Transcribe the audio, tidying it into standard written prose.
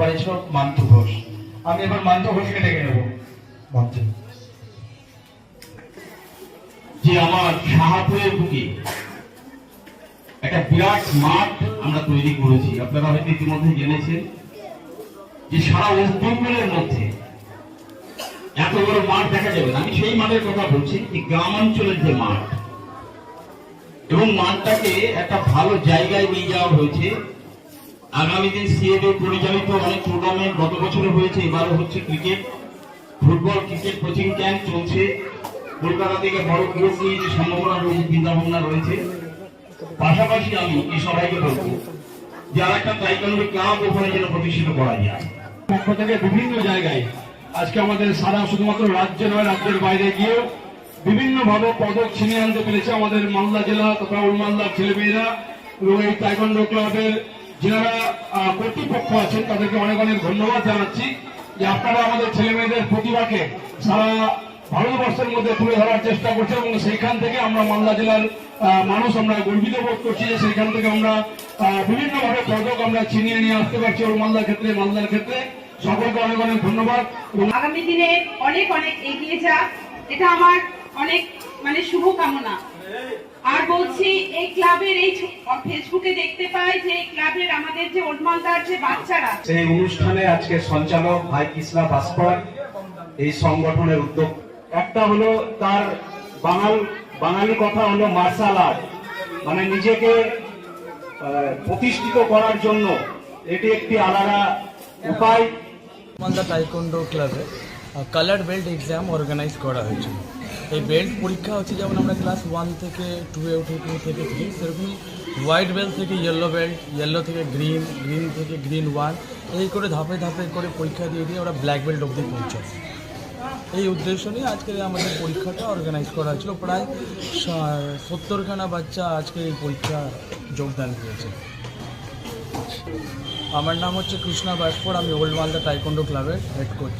সুপারিশক মান্তু ঘোষ। আমি এবার মান্তু ঘোষকে ডেকে নেব মঞ্চে। যে আমার শাহপুরের বুকে একটা বিরাট মাঠ আমরা তৈরি করেছি। আপনারা হয়তো ইতিমধ্যে জেনেছেন যে সারা ওয়েস্ট বেঙ্গলের মধ্যে এত বড় মাঠ দেখা যাবে না। আমি সেই মাঠের কথা বলছি, যে গ্রামাঞ্চলের যে মাঠ, এবং মাঠটাকে একটা ভালো জায়গায় নিয়ে যাওয়া হয়েছে। আগামী দিন সিএবি পরিচালিত অনেক টুর্নামেন্ট গত বছরে হয়েছে, এবারও হচ্ছে। Cricket, football, cricket coaching camp চলছে। কলকাতা থেকে বড় গ্রুপ নিয়ে যে সম্ভাবনা রয়েছে, চিন্তা ভাবনা রয়েছে। পাশাপাশি আমি এই সবাইকে বলবো যে আর একটা তাইকোয়ান্ডো ক্লাব ওখানে যেন প্রতিষ্ঠিত করা যায়। পক্ষ থেকে বিভিন্ন জায়গায় আজকে আমাদের সারা শুধুমাত্র রাজ্যে নয়, রাজ্যের বাইরে গিয়েও বিভিন্ন ভাবে পদক ছিনিয়ে আনতে পেরেছে আমাদের মালদা জেলা তথা উলমালদার ছেলেমেয়েরা। এবং এই তাইকোয়ান্ডো ক্লাবের যারা কর্তৃপক্ষ আছেন তাদেরকে অনেক অনেক ধন্যবাদ জানাচ্ছি যে আপনারা আমাদের ছেলেমেয়েদের প্রতিভাকে সারা ভারতবর্ষের মধ্যে তুলে ধরার চেষ্টা করছে। এবং সেইখান থেকে আমরা মালদা জেলার মানুষ আমরা গর্বিত বোধ করছি যে সেইখান থেকে আমরা বিভিন্ন ভাবে পদক আমরা ছিনিয়ে নিয়ে আসতে পারছি মালদার ক্ষেত্রে। সকলকে অনেক অনেক ধন্যবাদ। আগামী দিনে অনেক অনেক এগিয়ে যাক, এটা আমার অনেক শুভকামনা। আর বলছি, এই ক্লাবের এই ফেসবুকে দেখতে পাই যে এই ক্লাবের আমাদের যে ওল্ডমালদার যে বাচ্চারা, সেই অনুষ্ঠানে আজকে সঞ্চালক ভাই কৃষ্ণা ভাস্কর এই সংগঠনের উদ্যোগ। একটা হলো তার বাঙালি কথা হলো মার্শাল আর্ট, মানে নিজেকে প্রতিষ্ঠিত করার জন্য এটি একটি আলাদা উপায়। মালদা তাইকোন্ডো ক্লাবে কালার বেল্ট এক্সাম অর্গানাইজ করা হয়েছিল। এই বেল্ট পরীক্ষা হচ্ছে যেমন আমরা ক্লাস 1 থেকে 2-এ উঠে 2 থেকে 3, সেরকমই হোয়াইট বেল্ট থেকে ইয়েলো বেল্ট, ইয়েলো থেকে গ্রিন, গ্রিন থেকে গ্রিন 1, এই করে ধাপে ধাপে করে পরীক্ষা দিয়ে ওরা ব্ল্যাক বেল্ট অবধি পৌঁছায়। এই উদ্দেশ্য নিয়ে আজকে আমাদের পরীক্ষাটা অর্গানাইজ করা হয়েছিল। প্রায় 70খানা বাচ্চা আজকে এই পরীক্ষা যোগদান করেছে। আমার নাম হচ্ছে কৃষ্ণা ভাস্কর, আমি ওল্ড মালদা তাইকোন্ডো ক্লাবের হেড কোচ।